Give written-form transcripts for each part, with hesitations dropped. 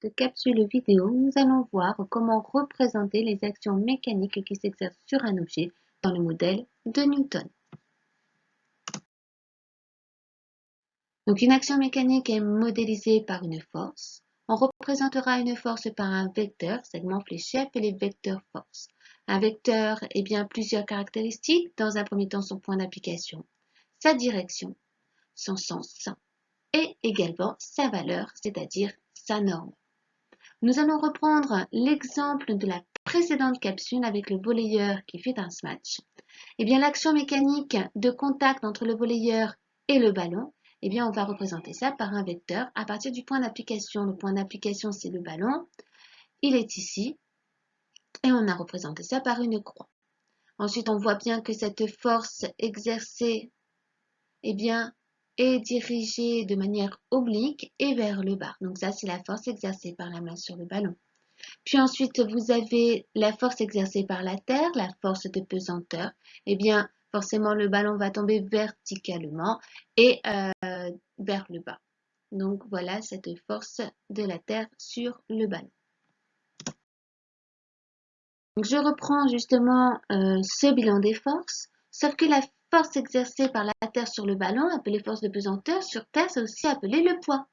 cette capsule vidéo, nous allons voir comment représenter les actions mécaniques qui s'exercent sur un objet dans le modèle de Newton. Donc une action mécanique est modélisée par une force. On représentera une force par un vecteur, segment fléché appelé vecteur force. Un vecteur est bien plusieurs caractéristiques, dans un premier temps son point d'application, sa direction, son sens et également sa valeur, c'est-à-dire sa norme. Nous allons reprendre l'exemple de la précédente capsule avec le volleyeur qui fait un smash. Eh bien, l'action mécanique de contact entre le volleyeur et le ballon, eh bien, on va représenter ça par un vecteur à partir du point d'application. Le point d'application, c'est le ballon. Il est ici et on a représenté ça par une croix. Ensuite, on voit bien que cette force exercée, eh bien, est dirigée de manière oblique et vers le bas. Donc ça, c'est la force exercée par la main sur le ballon. Puis ensuite, vous avez la force exercée par la Terre, la force de pesanteur. Eh bien, forcément, le ballon va tomber verticalement et vers le bas. Donc, voilà cette force de la Terre sur le ballon. Donc, je reprends justement ce bilan des forces, sauf que la force exercée par la Terre sur le ballon, appelée force de pesanteur, sur Terre, c'est aussi appelé le poids.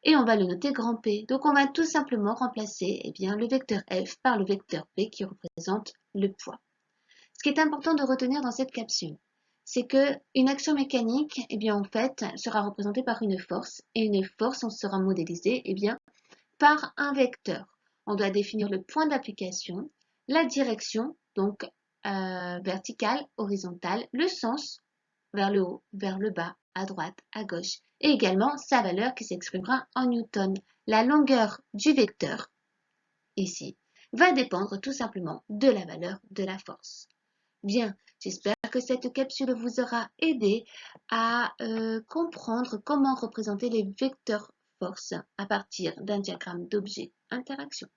Et on va le noter grand P. Donc on va tout simplement remplacer le vecteur F par le vecteur P qui représente le poids. Ce qui est important de retenir dans cette capsule, c'est qu'une action mécanique en fait, sera représentée par une force, et une force on sera modélisée par un vecteur. On doit définir le point d'application, la direction, donc verticale, horizontale, le sens, vers le haut, vers le bas, à droite, à gauche, et également sa valeur qui s'exprimera en newton. La longueur du vecteur, ici, va dépendre tout simplement de la valeur de la force. Bien, j'espère que cette capsule vous aura aidé à comprendre comment représenter les vecteurs force à partir d'un diagramme d'objet interaction.